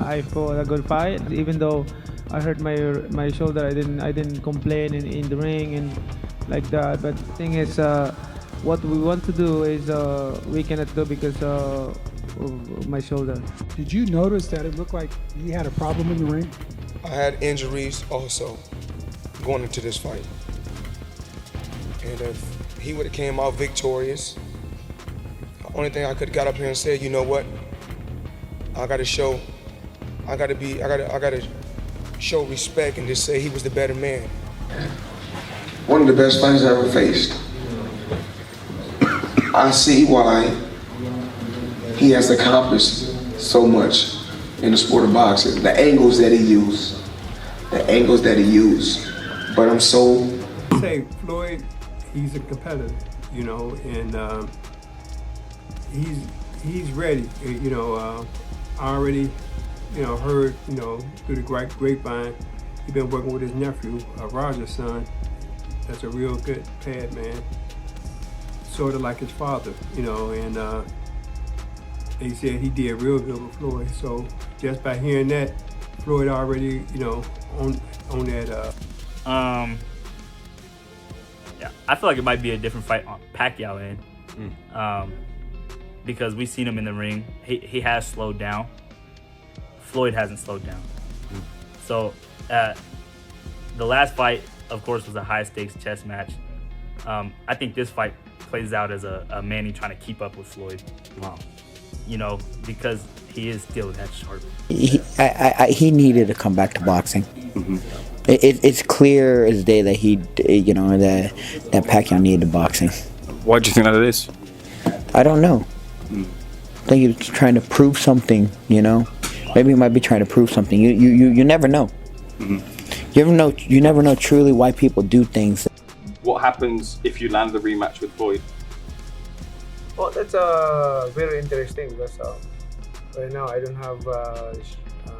I fought a good fight, even though I hurt my shoulder. I didn't complain in the ring and like that. But the thing is, what we want to do is we cannot do because of my shoulder. Did you notice that it looked like he had a problem in the ring? I had injuries also going into this fight. And if he would have came out victorious, the only thing I could have got up here and said, you know what? I gotta show respect and just say he was the better man. One of the best fighters I ever faced. I see why he has accomplished so much in the sport of boxing. The angles that he used. But I'm so... Say Floyd, he's a competitor, you know, and he's ready. You know, I already, you know, heard, you know, through the grapevine, he's been working with his nephew, Roger's son. That's a real good pad man, sort of like his father, you know, and he said he did real good with Floyd. So just by hearing that, Floyd already, you know, on that. Yeah, I feel like it might be a different fight on Pacquiao end, because we've seen him in the ring. He has slowed down. Floyd hasn't slowed down. So the last fight, of course, was a high-stakes chess match. I think this fight plays out as a Manny trying to keep up with Floyd. Wow. You know, because he is still that sharp. He needed to come back to boxing. Mm-hmm. It's clear as day that that Pacquiao needed boxing. Why do you think that is? I don't know. I think he was trying to prove something, you know. Maybe he might be trying to prove something. You never know. Mm-hmm. You never know truly why people do things. What happens if you land the rematch with Floyd? Well, that's very interesting because right now I don't have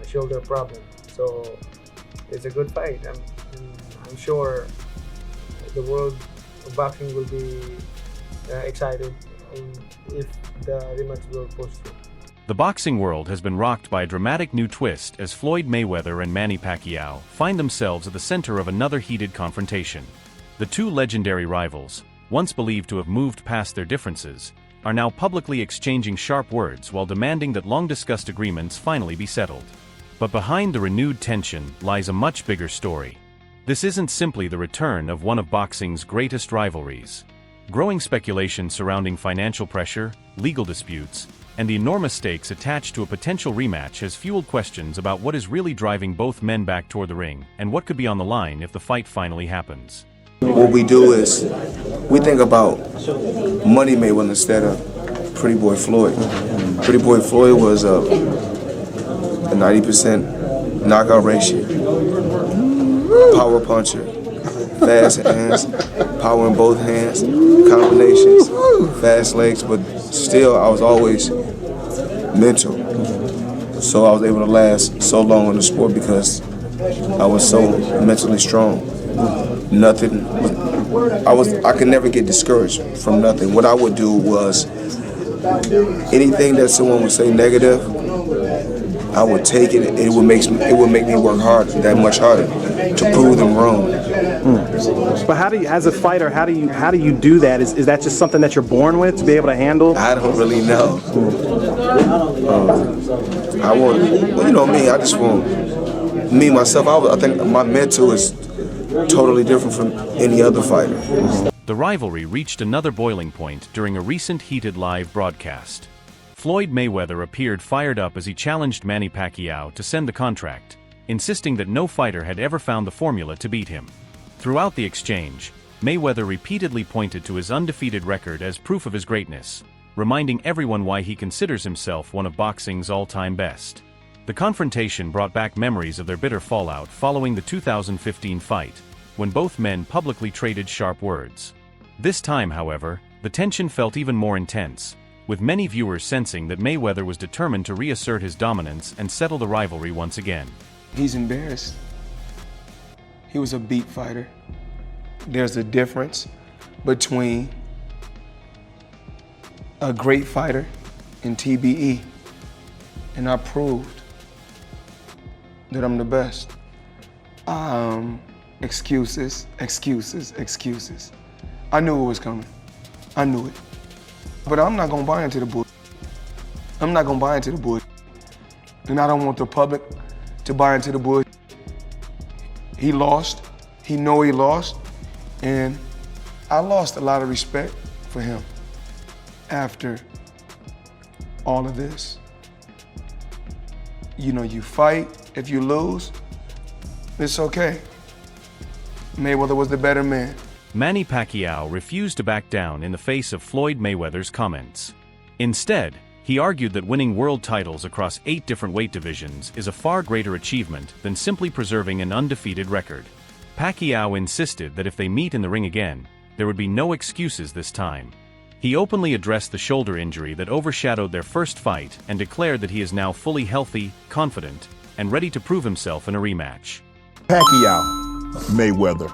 shoulder problem, so it's a good fight. I'm sure the world of boxing will be excited if the rematch will push through. The boxing world has been rocked by a dramatic new twist as Floyd Mayweather and Manny Pacquiao find themselves at the center of another heated confrontation. The two legendary rivals, once believed to have moved past their differences, are now publicly exchanging sharp words while demanding that long-discussed agreements finally be settled. But behind the renewed tension lies a much bigger story. This isn't simply the return of one of boxing's greatest rivalries. Growing speculation surrounding financial pressure, legal disputes, and the enormous stakes attached to a potential rematch has fueled questions about what is really driving both men back toward the ring and what could be on the line if the fight finally happens. What we do is we think about Money Mayweather instead of Pretty Boy Floyd. Pretty Boy Floyd was a 90% knockout ratio, power puncher, fast hands, power in both hands, combinations, fast legs, but still I was always mental. So I was able to last so long in the sport because I was so mentally strong. I could never get discouraged from nothing. What I would do was anything that someone would say negative, I would take it. It would make me work hard, that much harder, to prove them wrong. But how do you, as a fighter, how do you do that? Is that just something that you're born with to be able to handle? I don't really know. Well, you know me. I just want me myself. I think my mental is totally different from any other fighter. The rivalry reached another boiling point during a recent heated live broadcast. Floyd Mayweather appeared fired up as he challenged Manny Pacquiao to send the contract, insisting that no fighter had ever found the formula to beat him. Throughout the exchange, Mayweather repeatedly pointed to his undefeated record as proof of his greatness, reminding everyone why he considers himself one of boxing's all-time best. The confrontation brought back memories of their bitter fallout following the 2015 fight, when both men publicly traded sharp words. This time, however, the tension felt even more intense, with many viewers sensing that Mayweather was determined to reassert his dominance and settle the rivalry once again. He's embarrassed. He was a beat fighter. There's a difference between a great fighter and TBE, and I proved that I'm the best. Excuses. I knew it was coming. I knew it. But I'm not gonna buy into the bullshit. I'm not gonna buy into the bullshit. And I don't want the public to buy into the bullshit. He lost. He know he lost. And I lost a lot of respect for him after all of this. You know, you fight. If you lose, it's okay. Mayweather was the better man. Manny Pacquiao refused to back down in the face of Floyd Mayweather's comments. Instead, he argued that winning world titles across 8 different weight divisions is a far greater achievement than simply preserving an undefeated record. Pacquiao insisted that if they meet in the ring again, there would be no excuses this time. He openly addressed the shoulder injury that overshadowed their first fight and declared that he is now fully healthy, confident, and ready to prove himself in a rematch. Pacquiao, Mayweather.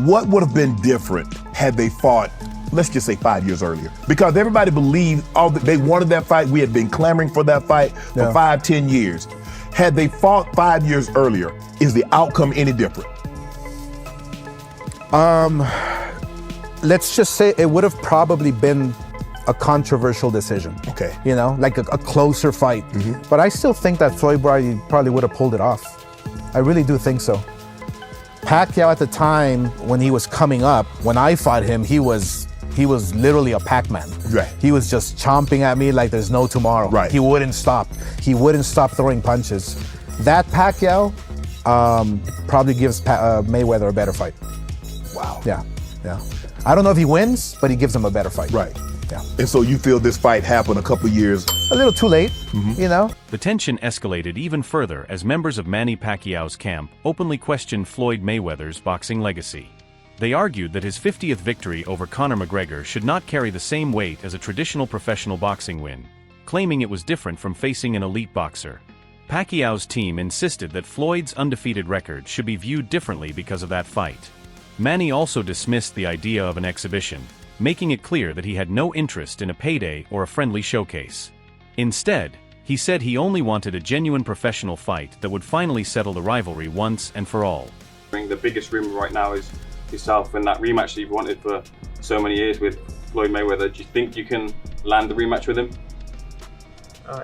What would have been different had they fought, let's just say 5 years earlier? Because everybody believed they wanted that fight. We had been clamoring for that fight for 5-10 years. Had they fought 5 years earlier, is the outcome any different? Let's just say it would have probably been a controversial decision. Okay. You know, like a closer fight. Mm-hmm. But I still think that Floyd probably would have pulled it off. I really do think so. Pacquiao at the time when he was coming up, when I fought him, he was literally a Pac-Man. Right. He was just chomping at me like there's no tomorrow. Right. He wouldn't stop. He wouldn't stop throwing punches. That Pacquiao probably gives Mayweather a better fight. Wow. Yeah. I don't know if he wins, but he gives him a better fight. Right. Yeah. And so you feel this fight happened a couple years? A little too late, you know? The tension escalated even further as members of Manny Pacquiao's camp openly questioned Floyd Mayweather's boxing legacy. They argued that his 50th victory over Conor McGregor should not carry the same weight as a traditional professional boxing win, claiming it was different from facing an elite boxer. Pacquiao's team insisted that Floyd's undefeated record should be viewed differently because of that fight. Manny also dismissed the idea of an exhibition, making it clear that he had no interest in a payday or a friendly showcase. Instead, he said he only wanted a genuine professional fight that would finally settle the rivalry once and for all. The biggest rumor right now is yourself and that rematch that you've wanted for so many years with Floyd Mayweather. Do you think you can land the rematch with him?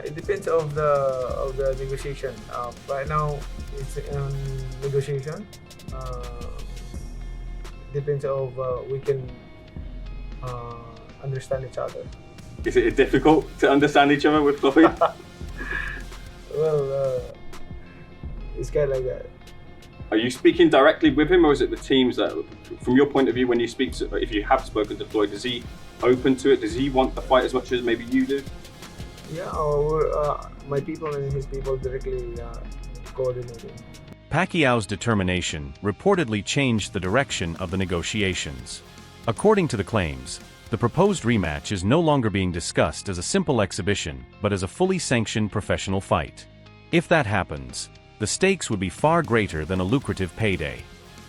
It depends of the negotiation. Right now, it's in negotiation. Depends of we can understand each other. Is it difficult to understand each other with Floyd? Well, it's kind of like that. Are you speaking directly with him, or is it the teams that, from your point of view, when you speak to, if you have spoken to Floyd, is he open to it? Does he want the fight as much as maybe you do? Yeah, my people and his people directly coordinating. Pacquiao's determination reportedly changed the direction of the negotiations. According to the claims, the proposed rematch is no longer being discussed as a simple exhibition, but as a fully sanctioned professional fight. If that happens, the stakes would be far greater than a lucrative payday.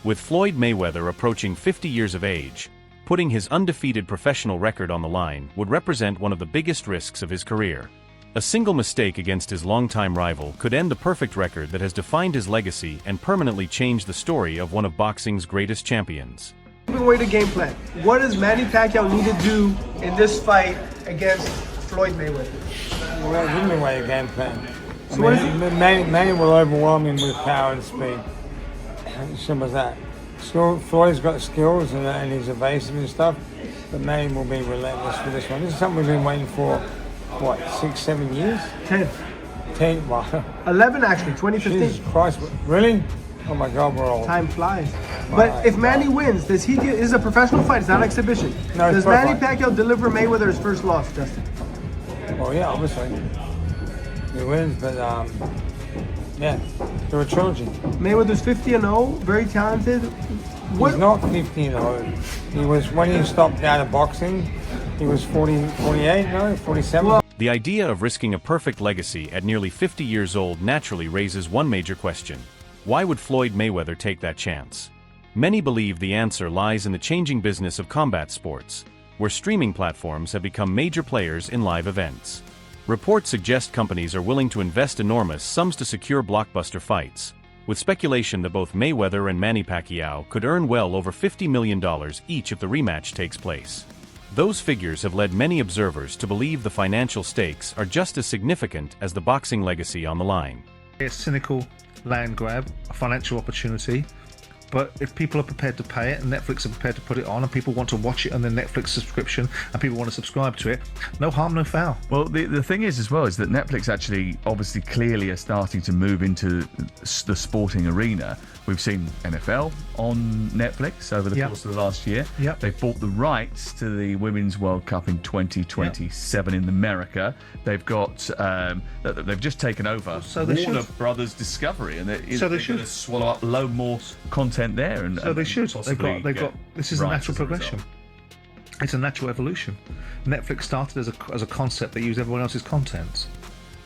With Floyd Mayweather approaching 50 years of age, putting his undefeated professional record on the line would represent one of the biggest risks of his career. A single mistake against his longtime rival could end the perfect record that has defined his legacy and permanently changed the story of one of boxing's greatest champions. Moving away to game plan. What does Manny Pacquiao need to do in this fight against Floyd Mayweather? Well, give me away a game plan. So Manny will overwhelm him with power and speed. Simple as that. Floyd's got skills and he's evasive and stuff, but Manny will be relentless for this one. This is something we've been waiting for, what, 6-7 years? 10, wow. 11 actually, 2015. Jesus Christ, really? Oh my God, we're old. Time flies. But if Manny wins, this is a professional fight, it's not an exhibition. No, does Manny Pacquiao deliver Mayweather's first loss, Justin? Well, yeah, obviously. He wins, but yeah, they're a trilogy. Mayweather's 50-0, very talented. He's not 50-0. He was, when he stopped out of boxing, he was 47. The idea of risking a perfect legacy at nearly 50 years old naturally raises one major question. Why would Floyd Mayweather take that chance? Many believe the answer lies in the changing business of combat sports, where streaming platforms have become major players in live events. Reports suggest companies are willing to invest enormous sums to secure blockbuster fights, with speculation that both Mayweather and Manny Pacquiao could earn well over $50 million each if the rematch takes place. Those figures have led many observers to believe the financial stakes are just as significant as the boxing legacy on the line. A cynical land grab, a financial opportunity. But if people are prepared to pay it, and Netflix are prepared to put it on, and people want to watch it on their Netflix subscription, and people want to subscribe to it, no harm, no foul. Well, the thing is as well is that Netflix actually obviously clearly are starting to move into the sporting arena. We've seen NFL on Netflix over the course of the last year. They've bought the rights to the Women's World Cup in 2027 in America. They've got they've just taken over Warner Brothers Discovery, and they're going to swallow up a load more content there. And so they should. They've got. This is a natural progression. It's a natural evolution. Netflix started as a concept that used everyone else's content,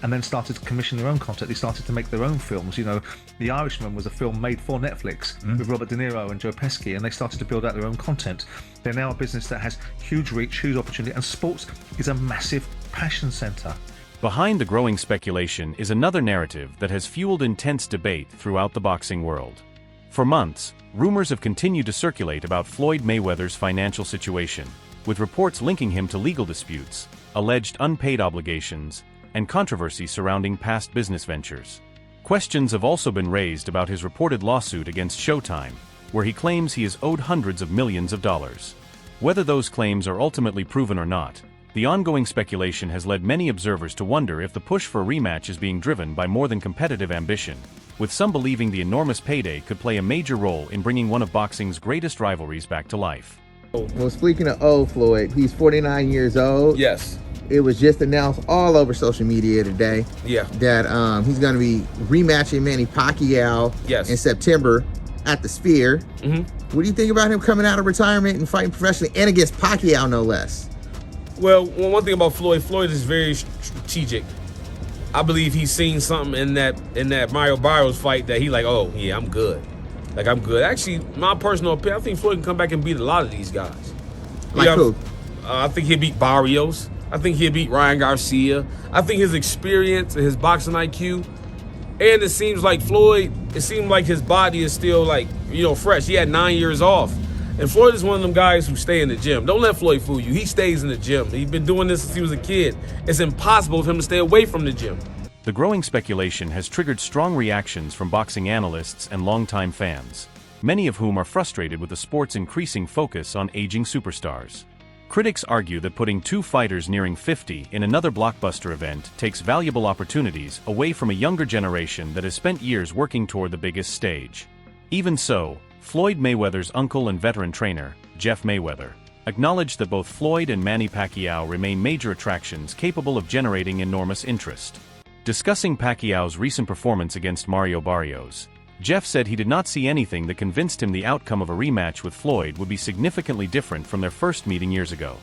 and then started to commission their own content. They started to make their own films. You know, The Irishman was a film made for Netflix with Robert De Niro and Joe Pesci, and they started to build out their own content. They're now a business that has huge reach, huge opportunity, and sports is a massive passion center. Behind the growing speculation is another narrative that has fueled intense debate throughout the boxing world. For months, rumors have continued to circulate about Floyd Mayweather's financial situation, with reports linking him to legal disputes, alleged unpaid obligations, and controversy surrounding past business ventures. Questions have also been raised about his reported lawsuit against Showtime, where he claims he is owed hundreds of millions of dollars. Whether those claims are ultimately proven or not, the ongoing speculation has led many observers to wonder if the push for a rematch is being driven by more than competitive ambition, with some believing the enormous payday could play a major role in bringing one of boxing's greatest rivalries back to life. Well, speaking of old Floyd, he's 49 years old. Yes. It was just announced all over social media today that he's going to be rematching Manny Pacquiao in September at the Sphere. What do you think about him coming out of retirement and fighting professionally and against Pacquiao, no less? Well, one thing about Floyd is very strategic. I believe he's seen something in that Mario Barrios fight that he like, oh yeah, I'm good. Like, I'm good. Actually, my personal opinion, I think Floyd can come back and beat a lot of these guys. Like who? I think he'll beat Barrios. I think he'll beat Ryan Garcia. I think his experience and his boxing IQ, and it seems like his body is still like, fresh. He had 9 years off. And Floyd is one of them guys who stay in the gym. Don't let Floyd fool you. He stays in the gym. He's been doing this since he was a kid. It's impossible for him to stay away from the gym. The growing speculation has triggered strong reactions from boxing analysts and longtime fans, many of whom are frustrated with the sport's increasing focus on aging superstars. Critics argue that putting two fighters nearing 50 in another blockbuster event takes valuable opportunities away from a younger generation that has spent years working toward the biggest stage. Even so, Floyd Mayweather's uncle and veteran trainer, Jeff Mayweather, acknowledged that both Floyd and Manny Pacquiao remain major attractions capable of generating enormous interest. Discussing Pacquiao's recent performance against Mario Barrios, Jeff said he did not see anything that convinced him the outcome of a rematch with Floyd would be significantly different from their first meeting years ago.